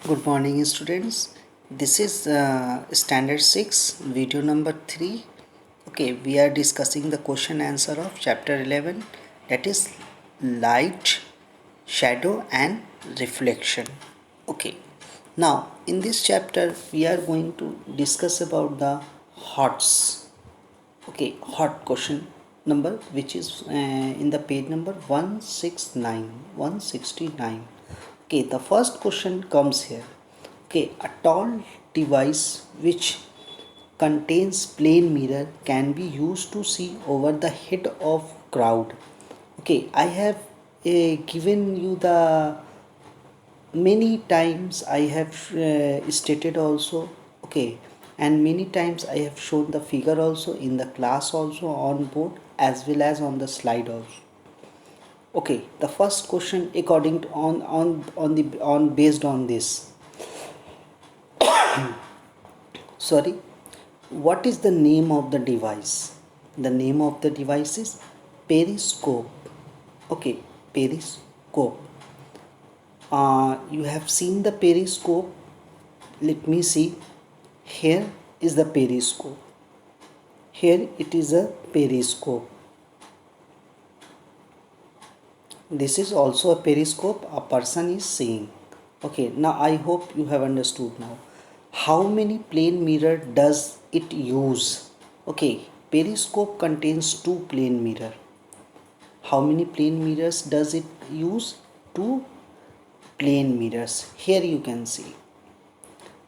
Good morning students. This is standard 6 video number 3. Okay, we are discussing the question answer of chapter 11, that is light, shadow and reflection. Okay, now in this chapter we are going to discuss about the HOTS. Okay, hot question number, which is in the page number 169. Okay, the first question comes here. Okay, a tall device which contains plane mirror can be used to see over the head of crowd. Okay, I have given you the many times, I have stated also. Okay, and many times I have shown the figure also in the class, also on board as well as on the slide also. Okay, the first question according to on based on this, sorry, what is the name of the device? The name of the device is periscope. Okay, periscope. You have seen the periscope. Let me see. Here is the periscope. Here it is a periscope. This is also a periscope a person is seeing. Okay, now I hope you have understood now. How many plane mirror does it use? Okay, periscope contains two plane mirror. How many plane mirrors does it use? Two plane mirrors. Here you can see.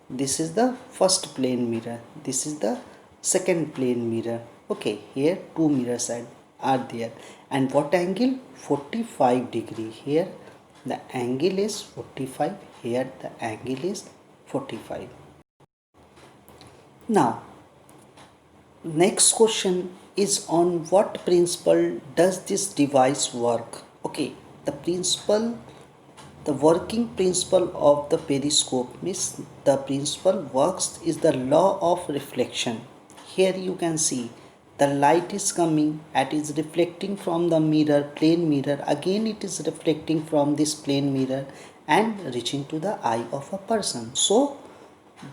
This is the first plane mirror. This is the second plane mirror. Okay, here two mirrors are there. And what angle? 45 degree. Here the angle is 45. Here the angle is 45. Now, next question is on what principle does this device work? Okay, the working principle of the periscope means the principle works is the law of reflection. Here you can see the light is coming and is reflecting from the mirror, plane mirror. Again it is reflecting from this plane mirror and reaching to the eye of a person. So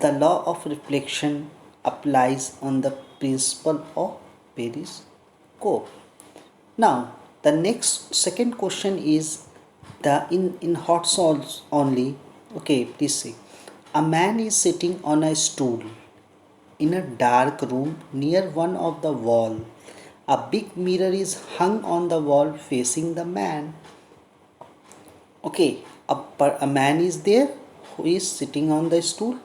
the law of reflection applies on the principle of periscope. Now the next second question is the in hot salts only. Okay, please see. A man is sitting on a stool in a dark room near one of the wall. A big mirror is hung on the wall facing the man. Okay, a man is there who is sitting on the stool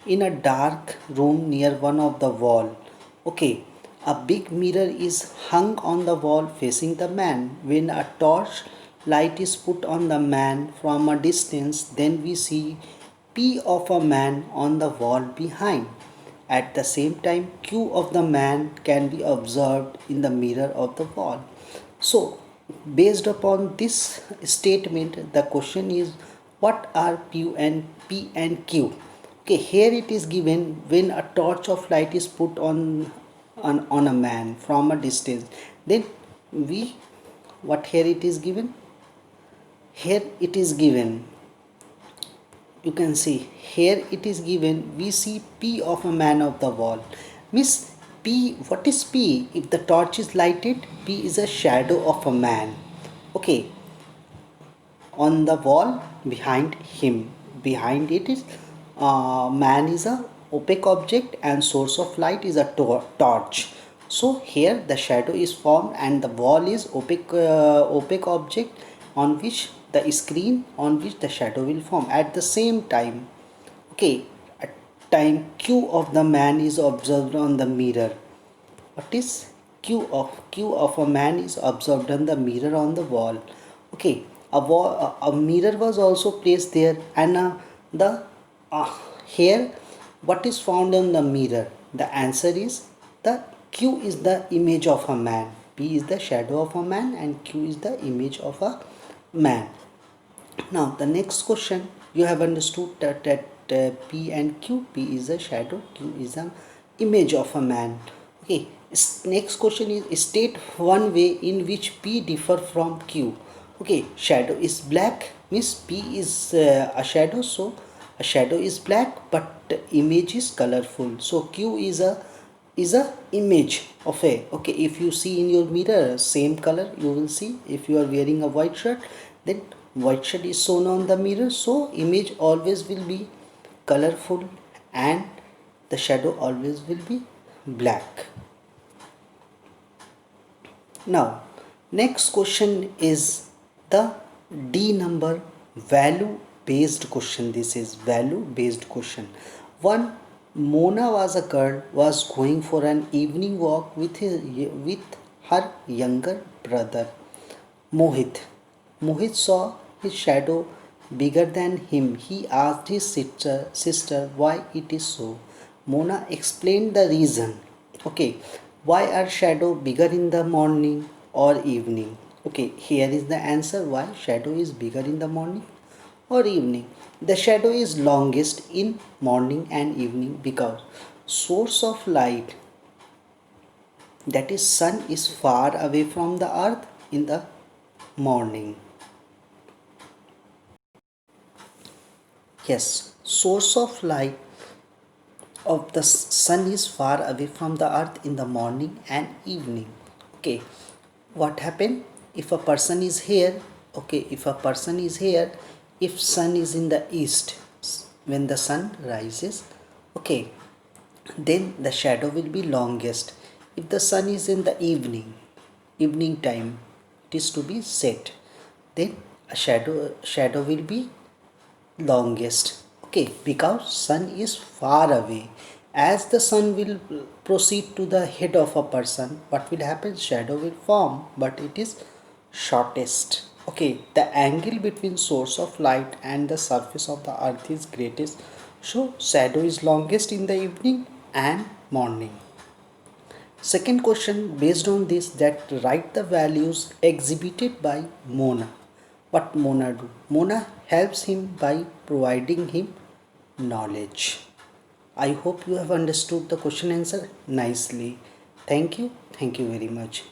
in a dark room near one of the wall. Okay, a big mirror is hung on the wall facing the man. When a torch light is put on the man from a distance, then we see P of a man on the wall behind. At the same time, Q of the man can be observed in the mirror of the wall. So, based upon this statement, the question is what are P and Q? Okay, here it is given when a torch of light is put on a man from a distance. Then what here it is given? Here it is given, you can see here it is given, we see P of a man of the wall. Miss P, what is P? If the torch is lighted, P is a shadow of a man. Okay, on the wall behind him. Behind it is man is a opaque object and source of light is a torch. So here the shadow is formed and the wall is opaque object on which the screen on which the shadow will form. At the same time, okay, at time Q of the man is observed on the mirror. What is Q of a man is observed on the mirror on the wall. Okay, a mirror was also placed there, and here what is found on the mirror? The answer is the Q is the image of a man, P is the shadow of a man, and Q is the image of a man. Now the next question, you have understood that P and Q, P is a shadow, Q is an image of a man. Okay, next question is state one way in which P differ from Q. Okay, shadow is black means P is a shadow, so A shadow is black but image is colorful. So Q is a image of a, okay, if you see in your mirror same color, you will see. If you are wearing a white shirt, then white shirt is shown on the mirror, so image always will be colorful and the shadow always will be black. Now, next question is the D number value based question. This is value based question. One, Mona was a girl was going for an evening walk with her younger brother Mohit. Mohit saw his shadow bigger than him. He asked his sister why it is so. Mona explained the reason. Okay, why are shadow bigger in the morning or evening? Okay, here is the answer why shadow is bigger in the morning or evening. The shadow is longest in morning and evening because source of light, that is sun, is far away from the earth in the morning. Yes, source of light of the sun is far away from the earth in the morning and evening. Okay, what happen if a person is here? Okay, if a person is here, if sun is in the east, when the sun rises, okay, then the shadow will be longest. If the sun is in the evening time, it is to be set, then a shadow will be longest. Okay, because sun is far away. As the sun will proceed to the head of a person, what will happen? Shadow will form, but it is shortest. Okay, the angle between source of light and the surface of the earth is greatest, so shadow is longest in the evening and morning. Second question based on this, that write the values exhibited by Mona. What Mona do? Mona helps him by providing him knowledge. I hope you have understood the question answer nicely. Thank you. Thank you very much.